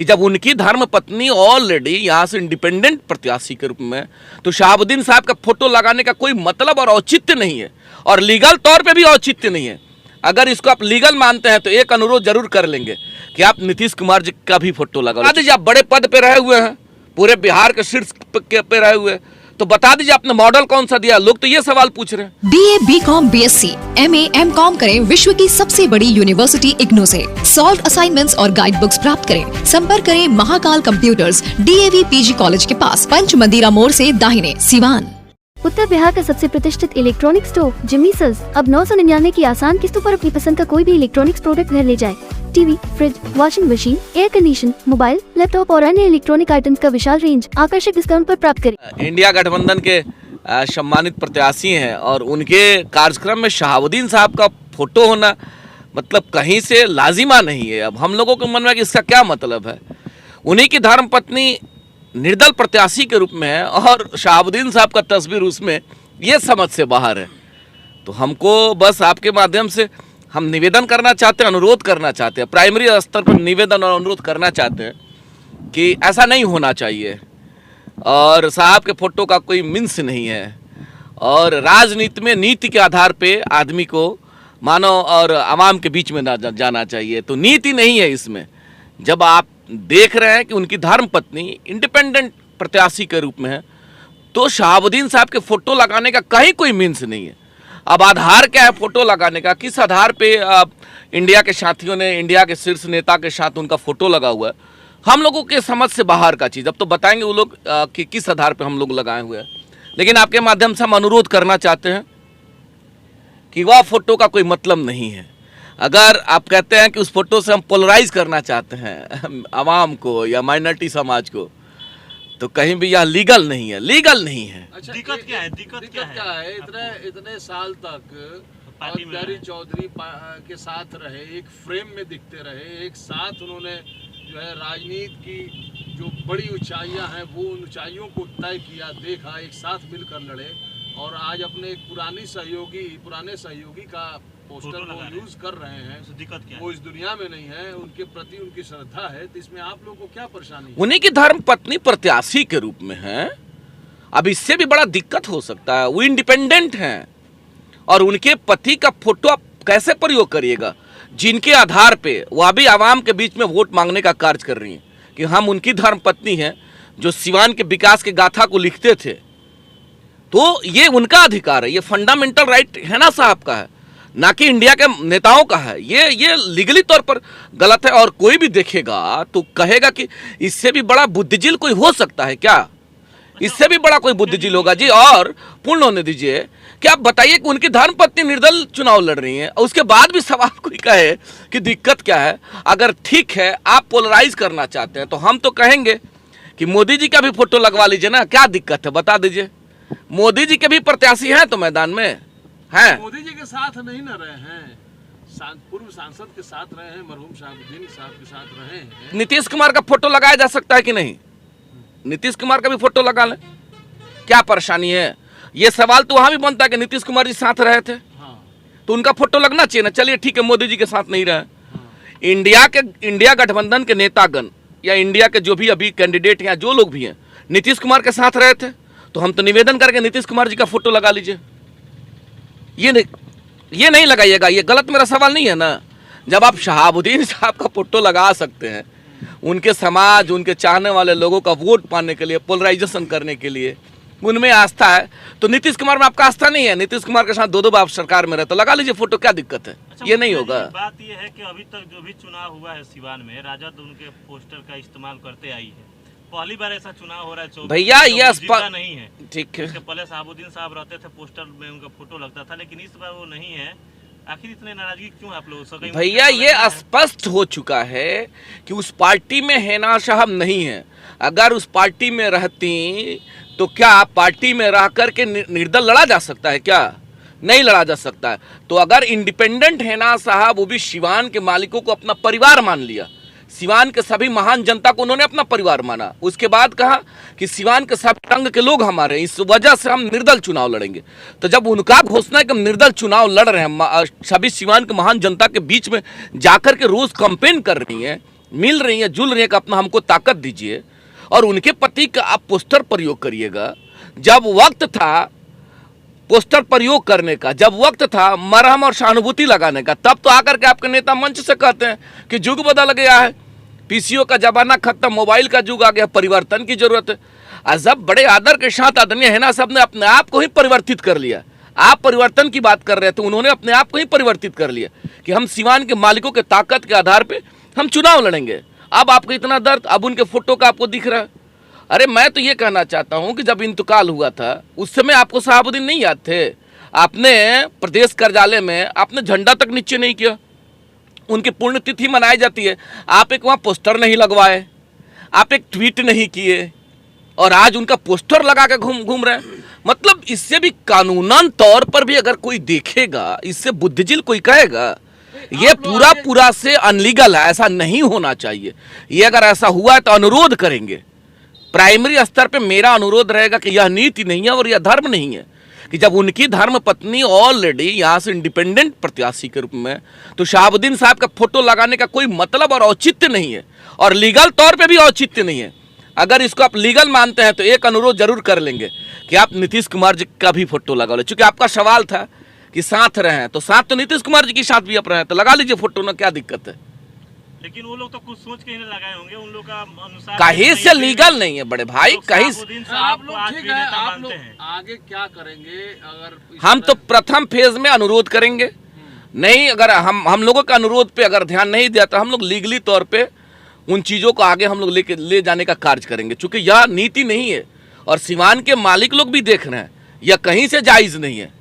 कि जब उनकी धर्म पत्नी ऑलरेडी यहाँ से इंडिपेंडेंट प्रत्याशी के रूप में, तो शहाबुद्दीन साहब का फोटो लगाने का कोई मतलब और औचित्य नहीं है, और लीगल तौर पे भी औचित्य नहीं है। अगर इसको आप लीगल मानते हैं तो एक अनुरोध जरूर कर लेंगे कि आप नीतीश कुमार जी का भी फोटो लगा दीजिए। आप बड़े पद पे रहे हुए हैं, पूरे बिहार के शीर्ष पे रहे हुए हैं, तो बता दीजिए आपने मॉडल कौन सा दिया। लोग तो ये सवाल पूछ रहे हैं। BA, BCom, BSc, MA, MCom करें विश्व की सबसे बड़ी यूनिवर्सिटी इग्नू से। सॉल्व असाइनमेंट्स और गाइड बुक्स प्राप्त करें। संपर्क करें Mahakal computers, DAV PG college के पास, पंच मंदिरा मोड़ से दाहिने, सिवान। उत्तर बिहार का सबसे प्रतिष्ठित इलेक्ट्रॉनिक स्टोर जिमी सेल्स अब 999 की आसान किस्तों पर अपनी पसंद का कोई भी इलेक्ट्रॉनिक्स प्रोडक्ट घर ले जाए। TV, fridge, washing machine, air condition, mobile, laptop और अन्य इलेक्ट्रॉनिक आइटम्स का विशाल रेंज आकर्षक डिस्काउंट पर प्राप्त करें। इंडिया गठबंधन के सम्मानित प्रत्याशी हैं और उनके कार्यक्रम में शहाबुद्दीन साहब का फोटो होना मतलब कहीं से लाजिमा नहीं है। अब हम लोगों के मन में कि इसका क्या मतलब है। उन्हीं की धर्म पत्नी निर्दल प्रत्याशी के रूप में है और शहाबुद्दीन साहब का तस्वीर उसमें, ये समझ से बाहर है। तो हमको बस आपके माध्यम से हम निवेदन करना चाहते हैं, अनुरोध करना चाहते हैं, प्राइमरी स्तर पर निवेदन और अनुरोध करना चाहते हैं कि ऐसा नहीं होना चाहिए और साहब के फोटो का कोई मीन्स नहीं है। और राजनीति में नीति के आधार पे आदमी को मानव और आवाम के बीच में ना जाना चाहिए। तो नीति नहीं है इसमें। जब आप देख रहे हैं कि उनकी धर्म पत्नी इंडिपेंडेंट प्रत्याशी के रूप में है, तो शहाबुद्दीन साहब के फोटो लगाने का कहीं कोई मीन्स नहीं है। अब आधार क्या है फोटो लगाने का, किस आधार पे इंडिया के साथियों ने, इंडिया के शीर्ष नेता के साथ उनका फोटो लगा हुआ है, हम लोगों के समझ से बाहर का चीज़। अब तो बताएंगे वो लोग कि किस आधार पे हम लोग लगाए हुए हैं। लेकिन आपके माध्यम से हम अनुरोध करना चाहते हैं कि वह फोटो का कोई मतलब नहीं है। अगर आप कहते हैं कि उस फोटो से हम पोलराइज करना चाहते हैं आवाम को या माइनॉरिटी समाज को, तो कहीं भी यह लीगल नहीं है, लीगल नहीं है। अच्छा, दिक्कत क्या है? दिक्कत क्या है? इतने साल तक प्यारी चौधरी के साथ रहे, एक फ्रेम में दिखते रहे, एक साथ उन्होंने जो है राजनीति की जो बड़ी ऊंचाइयां हैं वो उन ऊंचाइयों को तय किया, देखा, एक साथ मिलकर लड़े, और आज अपने एक पुराने सहयोगी का पोस्टर वो यूज कर रहे हैं। तो दिक्कत क्या है? वो इस दुनिया में नहीं है, उनके प्रति उनकी श्रद्धा है, तो इसमें आप लोगों को क्या परेशानी है? उन्हीं की धर्म पत्नी प्रत्याशी के रूप में है। अब इससे भी बड़ा दिक्कत हो सकता है। वो इंडिपेंडेंट हैं और उनके पति का फोटो आप कैसे प्रयोग करिएगा, जिनके आधार पे वो अभी आवाम के बीच में वोट मांगने का कार्य कर रही हैं कि हम उनकी धर्म पत्नी हैं, जो सिवान के विकास के गाथा को लिखते थे। तो ये उनका अधिकार है, ये फंडामेंटल राइट है ना साहब का है, ना कि इंडिया के नेताओं का है। ये लीगली तौर पर गलत है। और कोई भी देखेगा तो कहेगा कि इससे भी बड़ा बुद्धिजील कोई हो सकता है क्या? इससे भी बड़ा कोई बुद्धिजील होगा जी। और पूर्ण होने दीजिए कि आप बताइए कि उनकी धर्मपत्नी निर्दल चुनाव लड़ रही है, उसके बाद भी सवाल कोई कहे कि दिक्कत क्या है। अगर ठीक है आप पोलराइज करना चाहते हैं तो हम तो कहेंगे कि मोदी जी का भी फोटो लगवा लीजिए ना, क्या दिक्कत है बता दीजिए। मोदी जी के भी प्रत्याशी हैं तो मैदान में हैं। मोदी जी के साथ नहीं न रहे हैं, पूर्व सांसद के साथ रहे हैं, मरहूम शहाबुद्दीन साहब के साथ रहे हैं। नीतीश कुमार का फोटो लगाया जा सकता है कि नहीं? नीतीश कुमार का भी फोटो लगा लें, क्या परेशानी है? ये सवाल तो वहां भी बनता है कि नीतीश कुमार जी साथ रहे थे, तो उनका फोटो लगना चाहिए ना। चलिए ठीक है, मोदी जी के साथ नहीं रहे। इंडिया गठबंधन के नेतागण या इंडिया के जो भी अभी कैंडिडेट या जो लोग भी हैं नीतीश कुमार के साथ रहे थे, तो हम तो निवेदन करके नीतीश कुमार जी का फोटो लगा लीजिए। ये नहीं लगाइएगा, ये गलत मेरा सवाल नहीं है ना। जब आप शहाबुद्दीन साहब का फोटो लगा सकते हैं, उनके समाज, उनके चाहने वाले लोगों का वोट पाने के लिए, पोलराइजेशन करने के लिए उनमें आस्था है, तो नीतीश कुमार में आपका आस्था नहीं है। नीतीश कुमार के साथ दो बार सरकार में रहे तो लगा लीजिए फोटो, क्या दिक्कत है? अच्छा, ये नहीं होगा। बात ये है कि अभी तक जो भी चुनाव हुआ है सिवान में, राजद उनके पोस्टर का इस्तेमाल करते आई है। पहली बार ऐसा चुनाव हो रहा है भैया, ये नहीं है, ठीक है। पहले शहाबुद्दीन साहब रहते थे, पोस्टर में उनका फोटो लगता था, लेकिन इस बार वो नहीं है। आखिर इतने नाराजगी क्यों आप लोग? भैया ये स्पष्ट हो चुका है कि उस पार्टी में हैना साहब नहीं है। अगर उस पार्टी में रहती तो क्या पार्टी में रह करके निर्दल लड़ा जा सकता है क्या? नहीं लड़ा जा सकता है। तो अगर इंडिपेंडेंट हैना साहब, वो भी सिवान के मालिकों को अपना परिवार मान लिया, सिवान के सभी महान जनता को उन्होंने अपना परिवार माना, उसके बाद कहा कि सिवान के सभी रंग के लोग हमारे, इस वजह से हम निर्दल चुनाव लड़ेंगे। तो जब उनका घोषणा है कि हम निर्दल चुनाव लड़ रहे हैं, सभी सिवान के महान जनता के बीच में जाकर के रोज कैंपेन कर रही हैं, मिल रही हैं, जुल रही हैं कि अपना हमको ताकत दीजिए, और उनके पति का आप पोस्टर प्रयोग करिएगा। जब वक्त था पोस्टर प्रयोग करने का, जब वक्त था मरहम और सहानुभूति लगाने का, तब तो आकर के आपके नेता मंच से कहते हैं कि युग बदल गया है, पीसीओ का जमाना खत्म, मोबाइल का युग आ गया, परिवर्तन की जरूरत है। जब बड़े आदर के साथ आदरणीय हिना साहब ने अपने आप को ही परिवर्तित कर लिया, आप परिवर्तन की बात कर रहे थे, उन्होंने अपने आप को ही परिवर्तित कर लिया कि हम सीवान के मालिकों के ताकत के आधार पे हम चुनाव लड़ेंगे। अब आपको इतना दर्द, अब उनके फोटो का आपको दिख रहा है। अरे मैं तो ये कहना चाहता हूँ कि जब इंतकाल हुआ था उस समय आपको शहाबुद्दीन नहीं याद थे? आपने प्रदेश कार्यालय में आपने झंडा तक नीचे नहीं किया। उनकी पुण्यतिथि मनाई जाती है, आप एक वहाँ पोस्टर नहीं लगवाए, आप एक ट्वीट नहीं किए, और आज उनका पोस्टर लगा के घूम रहे हैं। मतलब इससे भी कानूनन तौर पर भी अगर कोई देखेगा, इससे बुद्धिजील कोई कहेगा ये पूरा से अनलीगल है, ऐसा नहीं होना चाहिए। ये अगर ऐसा हुआ है तो अनुरोध करेंगे, प्राइमरी स्तर पे मेरा अनुरोध रहेगा कि यह नीति नहीं है और यह धर्म नहीं है कि जब उनकी धर्म पत्नी ऑलरेडी यहाँ से इंडिपेंडेंट प्रत्याशी के रूप में, तो शहाबुद्दीन साहब का फोटो लगाने का कोई मतलब और औचित्य नहीं है, और लीगल तौर पे भी औचित्य नहीं है। अगर इसको आप लीगल मानते हैं तो एक अनुरोध जरूर कर लेंगे कि आप नीतीश कुमार जी का भी फोटो लगा लो, चूंकि आपका सवाल था कि साथ रहे हैं, तो साथ तो नीतीश कुमार जी के साथ भी आप रहे हैं, तो लगा लीजिए फोटो, ना क्या दिक्कत है। लेकिन वो लोग तो कुछ सोच के ही लगाए होंगे, उन लोग का अनुसार कहीं से लीगल नहीं है बड़े भाई, कहीं आप लोग ठीक है, आप लोग आगे क्या करेंगे? अगर हम तो प्रथम फेज में अनुरोध करेंगे, नहीं अगर हम लोगों का अनुरोध पे अगर ध्यान नहीं दिया तो हम लोग लीगली तौर पे उन चीज़ों को आगे हम लोग ले जाने का कार्य करेंगे, क्योंकि यह नीति नहीं है और सीवान के मालिक लोग भी देख रहे हैं, यह कहीं से जायज़ नहीं है।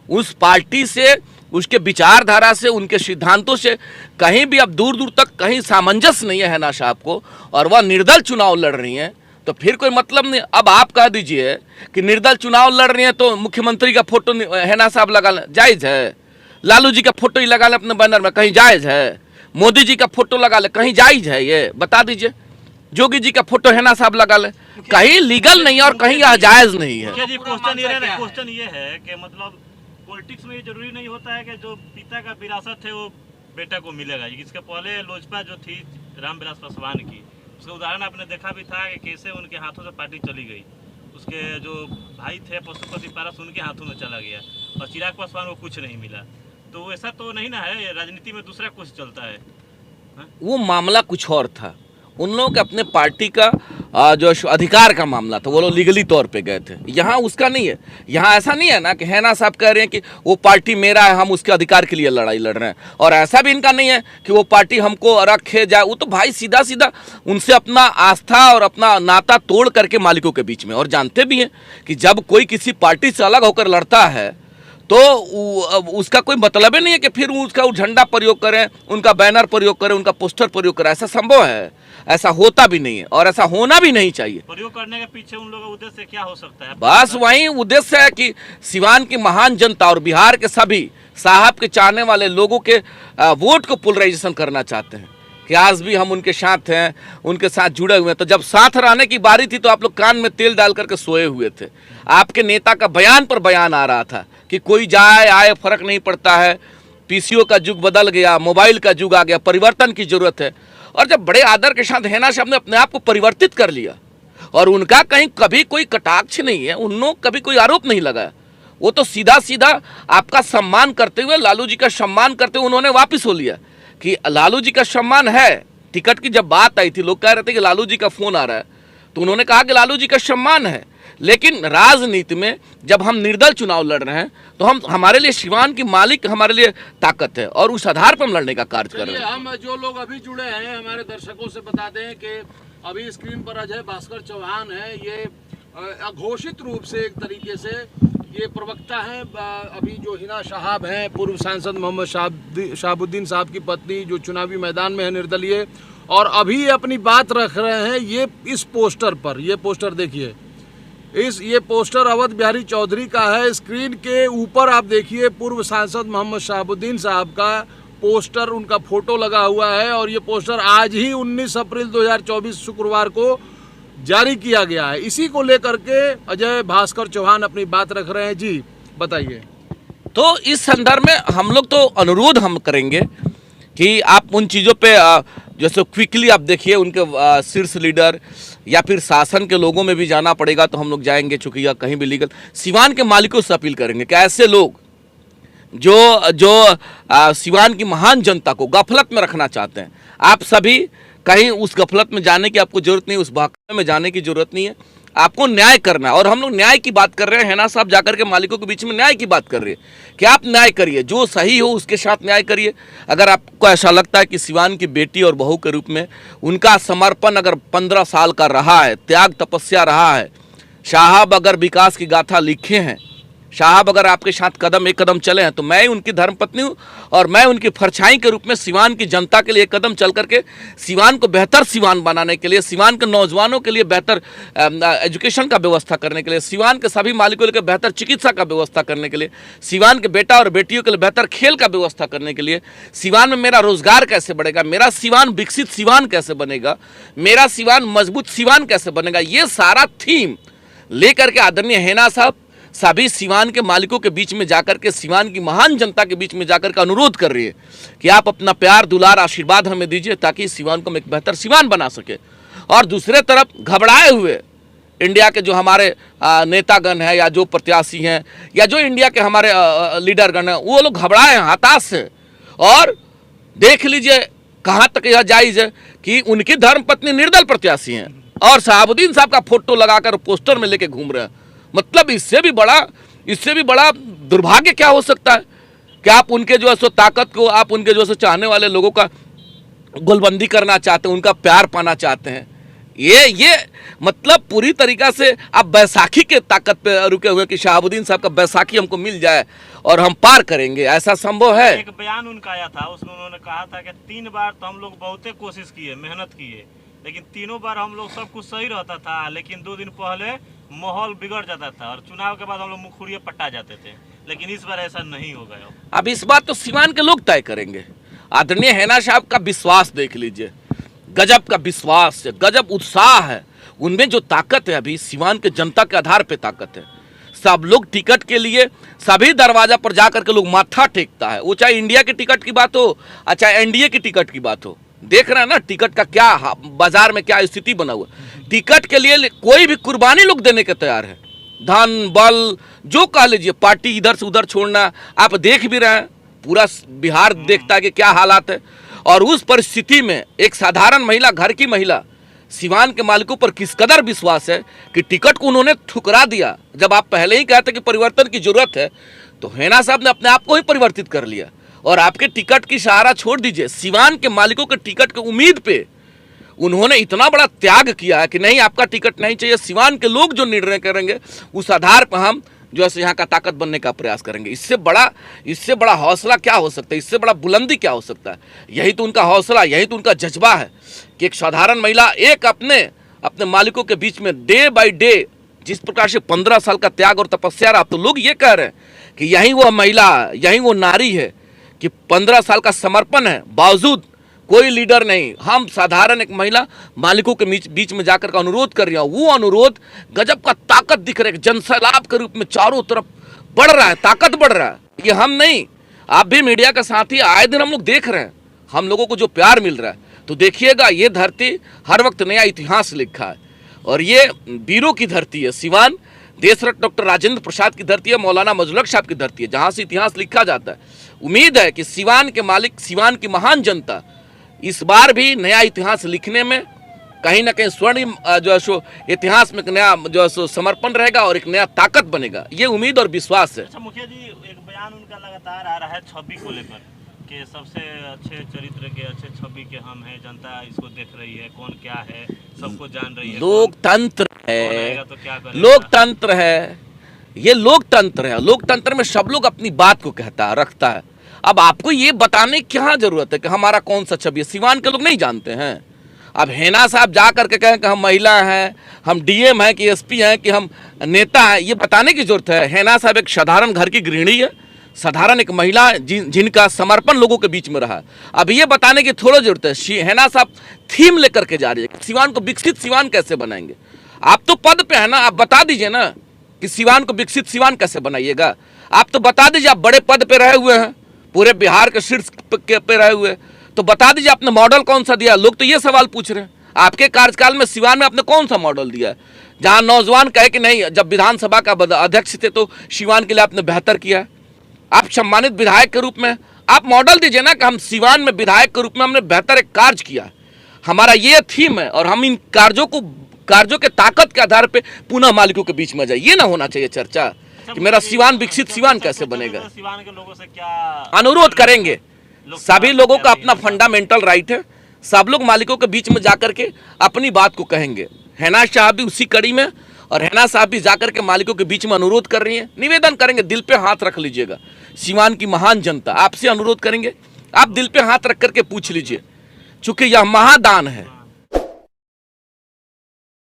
उस पार्टी से, उसके विचारधारा से, उनके सिद्धांतों से कहीं भी अब दूर दूर तक कहीं सामंजस्य नहीं है हिना साहब को, और वह निर्दल चुनाव लड़ रही हैं, तो फिर कोई मतलब नहीं। अब आप कह दीजिए कि निर्दल चुनाव लड़ रही हैं तो मुख्यमंत्री का फोटो हिना साहब लगा लें, जायज़ है? लालू जी का फोटो ही लगा लें अपने बैनर में, कहीं जायज़ है? मोदी जी का फोटो लगा ले, कहीं जायज़ है? ये बता दीजिए। जोगी जी का फोटो हिना साहब लगा ले, कहीं लीगल नहीं है और कहीं यह जायज़ नहीं है। क्वेश्चन ये है कि मतलब पॉलिटिक्स में ये जरूरी नहीं होता है कि जो पिता का विरासत है वो बेटा को मिलेगा। इसके पहले लोजपा जो थी रामविलास पासवान की, उसका उदाहरण आपने देखा भी था कि कैसे उनके हाथों से पार्टी चली गई। उसके जो भाई थे पशुपति पारस, उनके हाथों में चला गया, और चिराग पासवान को कुछ नहीं मिला। तो ऐसा तो नहीं ना है, राजनीति में दूसरा कुछ चलता है। वो मामला कुछ और था, उन लोगों के अपने पार्टी का जो अधिकार का मामला था, वो लोग लीगली तौर पे गए थे। यहाँ उसका नहीं है, यहाँ ऐसा नहीं है ना कि हिना साहब कह रहे हैं कि वो पार्टी मेरा है, हम उसके अधिकार के लिए लड़ाई लड़ रहे हैं, और ऐसा भी इनका नहीं है कि वो पार्टी हमको रखे जाए। वो तो भाई सीधा सीधा उनसे अपना आस्था और अपना नाता तोड़ करके मालिकों के बीच में, और जानते भी हैं कि जब कोई किसी पार्टी से अलग होकर लड़ता है तो उसका कोई मतलब ही नहीं है कि फिर उसका झंडा प्रयोग करें, उनका बैनर प्रयोग करें, उनका पोस्टर प्रयोग करें। ऐसा संभव है? ऐसा होता भी नहीं है और ऐसा होना भी नहीं चाहिए। प्रयोग करने के पीछे उन लोगों का उद्देश्य क्या हो सकता है? बस वही उद्देश्य है कि सिवान की महान जनता और बिहार के सभी साहब के चाहने वाले लोगों के वोट को पोलराइजेशन करना चाहते हैं कि आज भी हम उनके साथ हैं, उनके साथ जुड़े हुए हैं। तो जब साथ रहने की बारी थी तो आप लोग कान में तेल डाल करके सोए हुए थे। आपके नेता का बयान पर बयान आ रहा था कि कोई जाए आए फर्क नहीं पड़ता है, पीसीओ का युग बदल गया, मोबाइल का युग आ गया, परिवर्तन की जरूरत है। और जब बड़े आदर के साथ हिना साहब ने अपने आप को परिवर्तित कर लिया, और उनका कहीं कभी कोई कटाक्ष नहीं है, उन्होंने कभी कोई आरोप नहीं लगाया, वो तो सीधा सीधा आपका सम्मान करते हुए, लालू जी का सम्मान करते हुए उन्होंने वापस हो लिया कि लालू जी का सम्मान है। टिकट की जब बात आई थी, लोग कह रहे थे कि लालू जी का फोन आ रहा है, तो उन्होंने कहा कि लालू जी का सम्मान है। लेकिन राजनीति में जब हम निर्दल चुनाव लड़ रहे हैं तो हमारे लिए सिवान की मालिक हमारे लिए ताकत है, और उस आधार पर हम लड़ने का कार्य कर रहे हैं। हम जो लोग अभी जुड़े हैं, हमारे दर्शकों से बता दें कि अभी स्क्रीन पर अजय भास्कर चौहान है। ये अघोषित रूप से एक तरीके से ये प्रवक्ता हैं। अभी जो हिना साहब हैं, पूर्व सांसद मोहम्मद शहाबुद्दीन साहब की पत्नी, जो चुनावी मैदान में है निर्दलीय, और अभी अपनी बात रख रहे हैं ये इस पोस्टर पर। ये पोस्टर देखिए, ये पोस्टर अवध बिहारी चौधरी का है। स्क्रीन के ऊपर आप देखिए पूर्व सांसद मोहम्मद शहाबुद्दीन साहब का पोस्टर, उनका फोटो लगा हुआ है, और ये पोस्टर आज ही 19 अप्रैल 2024 शुक्रवार को जारी किया गया है। इसी को लेकर के अजय भास्कर चौहान अपनी बात रख रहे हैं। जी बताइए। तो इस संदर्भ में हम लोग तो अनुरोध हम करेंगे कि आप उन चीज़ों पे जैसे क्विकली आप देखिए उनके शीर्ष लीडर या फिर शासन के लोगों में भी जाना पड़ेगा तो हम लोग जाएंगे, चूंकि या कहीं भी लीगल सिवान के मालिकों से अपील करेंगे कि ऐसे लोग जो सिवान की महान जनता को गफलत में रखना चाहते हैं, आप सभी कहीं उस गफलत में जाने की आपको जरूरत नहीं, उस बहकावे में जाने की जरूरत नहीं है। आपको न्याय करना है और हम लोग न्याय की बात कर रहे हैं। हैना साहब जाकर के मालिकों के बीच में न्याय की बात कर रहे हैं कि आप न्याय करिए, जो सही हो उसके साथ न्याय करिए। अगर आपको ऐसा लगता है कि सिवान की बेटी और बहू के रूप में उनका समर्पण अगर 15 साल का रहा है, त्याग तपस्या रहा है, साहब अगर विकास की गाथा लिखे हैं, साहब अगर आपके साथ कदम एक कदम चले हैं, तो मैं उनकी धर्मपत्नी हूँ और मैं उनकी परछाई के रूप में सिवान की जनता के लिए एक कदम चल करके सिवान को बेहतर सिवान बनाने के लिए, सिवान के नौजवानों के लिए बेहतर एजुकेशन का व्यवस्था करने के लिए, सिवान के सभी मालिकों के लिए बेहतर चिकित्सा का व्यवस्था करने के लिए, सिवान के बेटा और बेटियों के लिए बेहतर खेल का व्यवस्था करने के लिए, सिवान में मेरा रोजगार कैसे बढ़ेगा, मेरा सिवान विकसित सिवान कैसे बनेगा, मेरा सिवान मजबूत सिवान कैसे बनेगा, ये सारा थीम लेकर के आदरणीय हैना साहब सभी सिवान के मालिकों के बीच में जाकर के, सिवान की महान जनता के बीच में जाकर के अनुरोध कर रही है कि आप अपना प्यार दुलार आशीर्वाद हमें दीजिए ताकि सिवान को हम एक बेहतर सिवान बना सके। और दूसरे तरफ घबराए हुए इंडिया के जो हमारे नेतागण हैं या जो प्रत्याशी हैं या जो इंडिया के हमारे लीडरगण हैं, वो लोग घबराए हैं, हताश हैं। और देख लीजिए कहाँ तक यह जायज़ है कि उनकी धर्मपत्नी निर्दल प्रत्याशी हैं और शहाबुद्दीन साहब का फोटो लगाकर पोस्टर में लेके घूम रहे हैं। मतलब इससे भी बड़ा दुर्भाग्य क्या हो सकता है कि आप उनके जो है सो ताकत को, आप उनके जो है सो चाहने वाले लोगों का गोलबंदी करना चाहते हैं, उनका प्यार पाना चाहते हैं। ये मतलब पूरी तरीका से आप बैसाखी के ताकत पे रुके हुए कि शहाबुद्दीन साहब का बैसाखी हमको मिल जाए और हम पार करेंगे, ऐसा संभव है? एक बयान उनका आया था, उसमें उन्होंने कहा था कि 3 बार तो हम लोग बहुते कोशिश किए, मेहनत किए, लेकिन तीनों बार हम लोग सब कुछ सही रहता था, लेकिन 2 दिन पहले माहौल बिगड़ जाता था और चुनाव के बाद हम लोग मुखुरिया पट्टा जाते थे, लेकिन इस बार ऐसा नहीं हो गया। अब इस बात तो सिवान के लोग तय करेंगे। आदरणीय हैना साहब का विश्वास देख लीजिए, गजब का विश्वास है, गजब उत्साह है, उनमें जो ताकत है अभी सिवान के जनता के आधार पे ताकत है। सब लोग टिकट के लिए सभी दरवाजा पर जाकर के लोग माथा टेकता है, वो चाहे इंडिया की टिकट की बात हो चाहे एनडीए की टिकट की बात हो। देख रहे हैं ना टिकट का क्या बाजार में क्या स्थिति बना हुआ। टिकट के लिए कोई भी कुर्बानी लोग देने के तैयार है, धन बल जो कह लीजिए, पार्टी इधर से उधर छोड़ना। आप देख भी रहे हैं, पूरा बिहार देखता है कि क्या हालात है। और उस परिस्थिति में एक साधारण महिला, घर की महिला, सिवान के मालिकों पर किस कदर विश्वास है कि टिकट को उन्होंने ठुकरा दिया। जब आप पहले ही कहते कि परिवर्तन की जरूरत है, तो हैना साहब ने अपने आप को ही परिवर्तित कर लिया और आपके टिकट की सहारा छोड़ दीजिए, सिवान के मालिकों के टिकट की उम्मीद पे उन्होंने इतना बड़ा त्याग किया है कि नहीं आपका टिकट नहीं चाहिए, सिवान के लोग जो निर्णय करेंगे उस आधार पर हम जो है यहाँ का ताकत बनने का प्रयास करेंगे। इससे बड़ा हौसला क्या हो सकता है, इससे बड़ा बुलंदी क्या हो सकता है? यही तो उनका हौसला, यही तो उनका जज्बा है कि एक साधारण महिला एक अपने मालिकों के बीच में डे बाई डे जिस प्रकार से 15 साल का त्याग और तपस्या रहा, तो लोग ये कह रहे हैं कि यही वो महिला, यही वो नारी है कि 15 साल का समर्पण है, बावजूद कोई लीडर नहीं, हम साधारण एक महिला मालिकों के बीच में जाकर का अनुरोध कर रही हूँ। वो अनुरोध गजब का ताकत दिख रहा है, जनसैलाब के रूप में चारों तरफ बढ़ रहा है, ताकत बढ़ रहा है। ये हम नहीं, आप भी मीडिया का साथी, आए दिन हम लोग देख रहे हैं हम लोगों को जो प्यार मिल रहा है। तो देखिएगा ये धरती हर वक्त नया इतिहास लिखा है और ये वीरों की धरती है। सिवान देशरत्न डॉक्टर राजेंद्र प्रसाद की धरती है, मौलाना मजलुल हक साहब की धरती है, जहाँ से इतिहास लिखा जाता है। उम्मीद है कि सिवान के मालिक, सिवान की महान जनता इस बार भी नया इतिहास लिखने में कहीं ना कहीं स्वर्णिम जो है सो इतिहास में एक नया जो है सो समर्पण रहेगा और एक नया ताकत बनेगा, ये उम्मीद और विश्वास है। अच्छा मुखिया जी, एक बयान उनका लगातार आ रहा है छवि को लेकर कि सबसे अच्छे चरित्र के, अच्छे छवि के हम हैं, जनता इसको देख रही है, कौन क्या है सबको जान रही है। लोकतंत्र है, तो क्या करेगा? लोकतंत्र है, ये लोकतंत्र है। लोकतंत्र में सब लोग अपनी बात को कहता है, रखता है। अब आपको ये बताने की क्या जरूरत है कि हमारा कौन सा छवि है? सिवान के लोग नहीं जानते हैं। अब हैना साहब जा करके कहें कि हम महिला हैं, हम डीएम हैं कि एसपी हैं कि हम नेता हैं, ये बताने की जरूरत है? हैना साहब एक साधारण घर की गृहिणी है, साधारण एक महिला जिनका समर्पण लोगों के बीच में रहा। अब ये बताने की थोड़ा जरूरत है। हैना साहब थीम लेकर के जा रही है, सिवान को विकसित सिवान कैसे बनाएंगे। आप तो पद पे है ना, आप बता दीजिए ना कि सिवान को विकसित सिवान कैसे बनाइएगा। आप तो बता दीजिए, आप बड़े पद पे रहे हुए हैं, पूरे बिहार के शीर्ष पे रहे हुए, तो बता दीजिए आपने मॉडल कौन सा दिया। लोग तो ये सवाल पूछ रहे हैं, आपके कार्यकाल में सिवान में आपने कौन सा मॉडल दिया है, जहां नौजवान कहे कि नहीं, जब विधानसभा का अध्यक्ष थे तो सिवान के लिए आपने बेहतर किया। आप सम्मानित विधायक के रूप में आप मॉडल दीजिए ना कि हम सिवान में विधायक के रूप में हमने बेहतर एक कार्य किया, हमारा ये थीम है और हम इन कार्यों के ताकत के आधार पे पुनः मालिकों के बीच में जाए। ये ना होना चाहिए चर्चा कि मेरा सिवान विकसित सिवान कैसे बनेगा। सिवान के लोगों से क्या अनुरोध करेंगे, सभी लोगों का अपना फंडामेंटल राइट है, सब लोग मालिकों के बीच में जाकर के अपनी बात को कहेंगे। हैना साहब भी उसी कड़ी में, और हैना साहब भी जाकर के मालिकों के बीच में अनुरोध कर रही हैं, निवेदन करेंगे, दिल पे हाथ रख लीजिएगा। सिवान की महान जनता आपसे अनुरोध करेंगे, आप दिल पे हाथ रख करके पूछ लीजिए, चूंकि यह महादान है,